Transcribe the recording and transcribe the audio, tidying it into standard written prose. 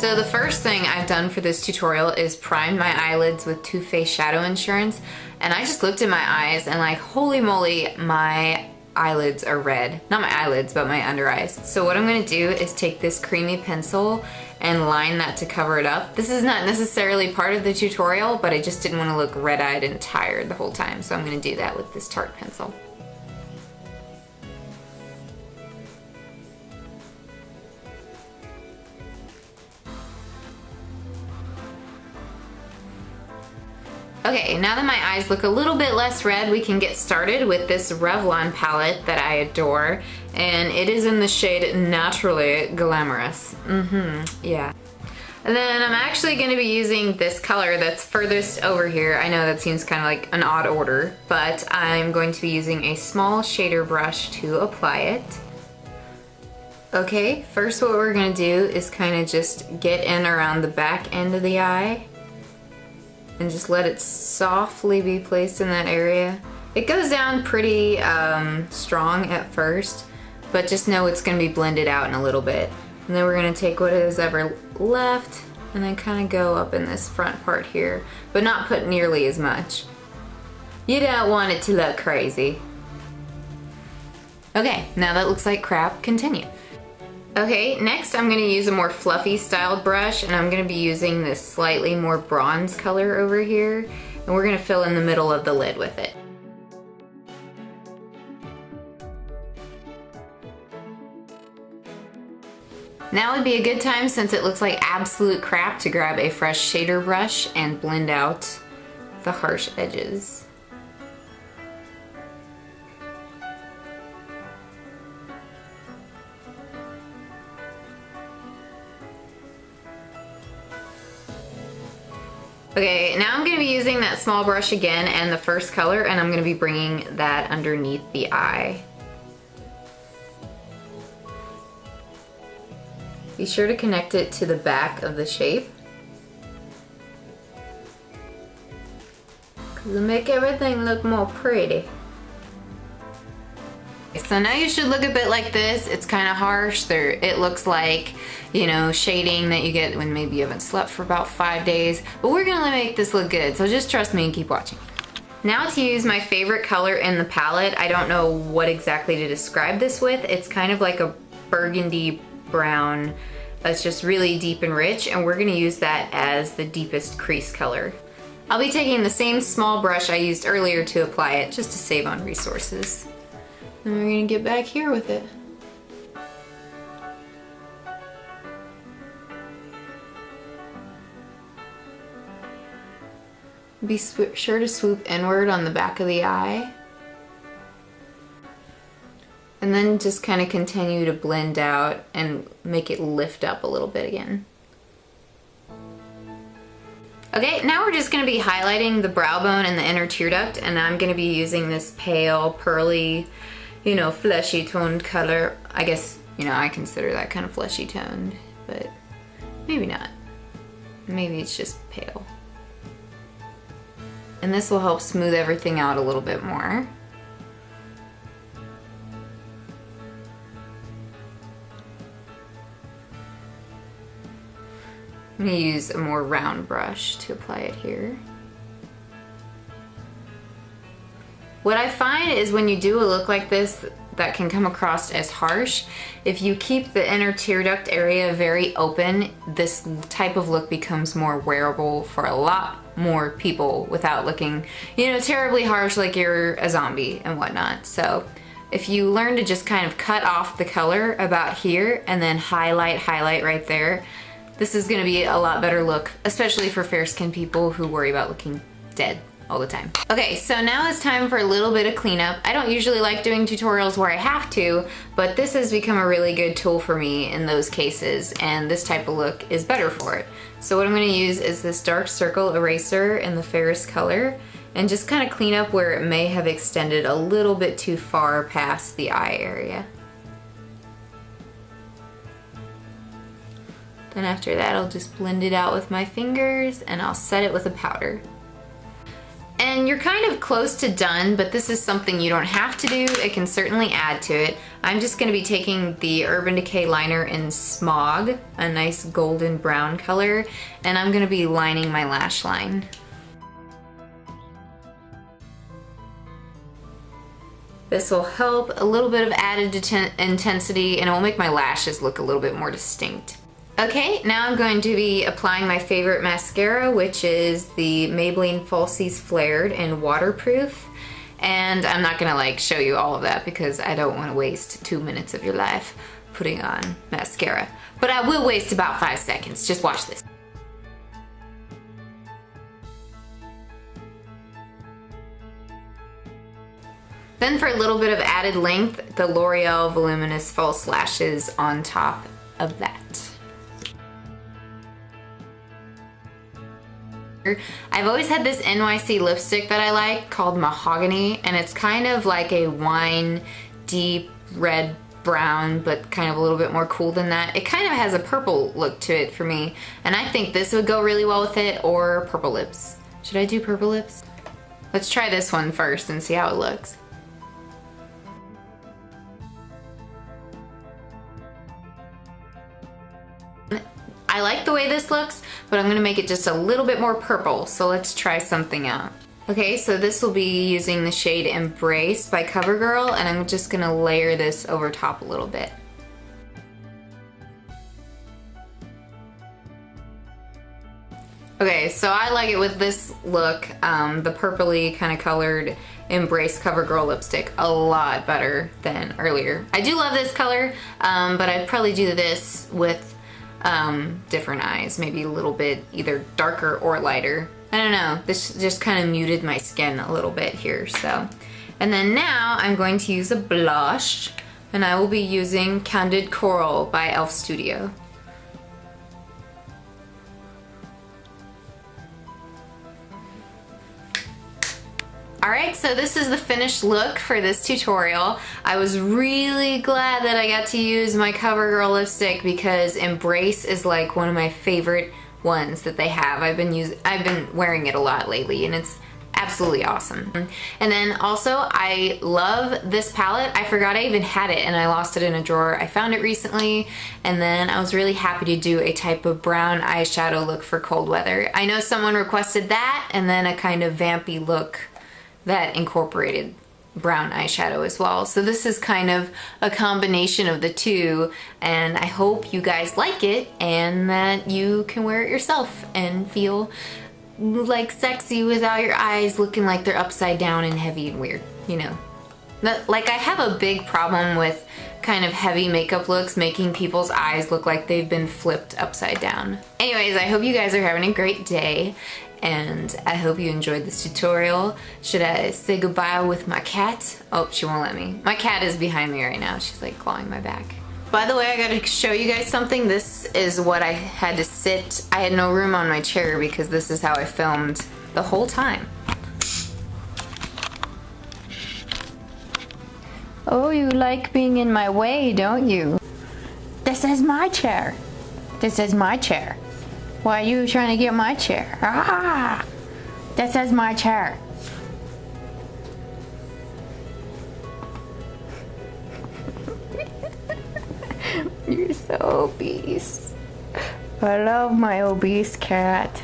So the first thing I've done for this tutorial is prime my eyelids with Too Faced Shadow Insurance, and I just looked at my eyes and like, holy moly, my eyelids are red. Not my eyelids, but my under eyes. So what I'm gonna do is take this creamy pencil and line that to cover it up. This is not necessarily part of the tutorial, but I just didn't want to look red-eyed and tired the whole time, so I'm gonna do that with this Tarte pencil. Okay, now that my eyes look a little bit less red, we can get started with this Revlon palette that I adore, and it is in the shade Naturally Glamorous. Yeah. And then I'm actually going to be using this color that's furthest over here. I know that seems kind of like an odd order, but I'm going to be using a small shader brush to apply it. Okay, first what we're going to do is kind of just get in around the back end of the eye and just let it softly be placed in that area. It goes down pretty strong at first, but just know it's gonna be blended out in a little bit. And then we're gonna take what is ever left and then kind of go up in this front part here, but not put nearly as much. You don't want it to look crazy. Okay, now that looks like crap, continue. Okay, next I'm going to use a more fluffy styled brush, and I'm going to be using this slightly more bronze color over here, and we're going to fill in the middle of the lid with it. Now would be a good time, since it looks like absolute crap, to grab a fresh shader brush and blend out the harsh edges. Okay, now I'm going to be using that small brush again and the first color, and I'm going to be bringing that underneath the eye. Be sure to connect it to the back of the shape, because it'll make everything look more pretty. So now you should look a bit like this. It's kind of harsh. It looks like, you know, shading that you get when maybe you haven't slept for about 5 days. But we're gonna make this look good, so just trust me and keep watching. Now to use my favorite color in the palette. I don't know what exactly to describe this with. It's kind of like a burgundy brown. It's just really deep and rich, and we're gonna use that as the deepest crease color. I'll be taking the same small brush I used earlier to apply it, just to save on resources. Then we're gonna get back here with it. Be sure to swoop inward on the back of the eye. And then just kind of continue to blend out and make it lift up a little bit again. Okay, now we're just gonna be highlighting the brow bone and the inner tear duct, and I'm gonna be using this pale, pearly, you know, fleshy toned color. I guess, you know, I consider that kind of fleshy toned, but maybe not. Maybe it's just pale. And this will help smooth everything out a little bit more. I'm gonna use a more round brush to apply it here. What I find is when you do a look like this that can come across as harsh, if you keep the inner tear duct area very open, this type of look becomes more wearable for a lot more people without looking, you know, terribly harsh like you're a zombie and whatnot. So if you learn to just kind of cut off the color about here and then highlight right there, this is gonna be a lot better look, especially for fair-skinned people who worry about looking dead all the time. Okay, so now it's time for a little bit of cleanup. I don't usually like doing tutorials where I have to, but this has become a really good tool for me in those cases, and this type of look is better for it. So what I'm gonna use is this dark circle eraser in the fairest color, and just kind of clean up where it may have extended a little bit too far past the eye area. Then after that, I'll just blend it out with my fingers, and I'll set it with a powder. And you're kind of close to done, but this is something you don't have to do. It can certainly add to it. I'm just gonna be taking the Urban Decay liner in Smog, a nice golden brown color, and I'm gonna be lining my lash line. This will help a little bit of added intensity, and it will make my lashes look a little bit more distinct. Okay, now I'm going to be applying my favorite mascara, which is the Maybelline Falsies Flared in Waterproof. And I'm not gonna like show you all of that because I don't wanna waste 2 minutes of your life putting on mascara. But I will waste about 5 seconds, just watch this. Then for a little bit of added length, the L'Oreal Voluminous False Lashes on top of that. I've always had this NYC lipstick that I like called Mahogany, and it's kind of like a wine deep red brown, but kind of a little bit more cool than that. It kind of has a purple look to it for me, and I think this would go really well with it, or purple lips. Should I do purple lips? Let's try this one first and see how it looks. I like the way this looks, but I'm gonna make it just a little bit more purple, so let's try something out. Okay, so this will be using the shade Embrace by Covergirl, and I'm just gonna layer this over top a little bit. Okay, so I like it with this look, the purpley kind of colored Embrace Covergirl lipstick, a lot better than earlier. I do love this color, but I'd probably do this with different eyes, maybe a little bit either darker or lighter. I don't know, this just kind of muted my skin a little bit here, so. And then now I'm going to use a blush, and I will be using Candid Coral by e.l.f. Studio. Alright, so this is the finished look for this tutorial. I was really glad that I got to use my Covergirl lipstick because Embrace is like one of my favorite ones that they have. I've been wearing it a lot lately, and it's absolutely awesome. And then also, I love this palette. I forgot I even had it, and I lost it in a drawer. I found it recently, and then I was really happy to do a type of brown eyeshadow look for cold weather. I know someone requested that, and then a kind of vampy look that incorporated brown eyeshadow as well. So this is kind of a combination of the two, and I hope you guys like it and that you can wear it yourself and feel like sexy without your eyes looking like they're upside down and heavy and weird, you know. Like, I have a big problem with kind of heavy makeup looks making people's eyes look like they've been flipped upside down. Anyways, I hope you guys are having a great day, and I hope you enjoyed this tutorial. Should I say goodbye with my cat? Oh, she won't let me. My cat is behind me right now. She's like clawing my back. By the way, I gotta show you guys something. This is what I had to sit. I had no room on my chair because this is how I filmed the whole time. Oh, you like being in my way, don't you? This is my chair. This is my chair. Why are you trying to get my chair? Ah! This is my chair. You're so obese. I love my obese cat.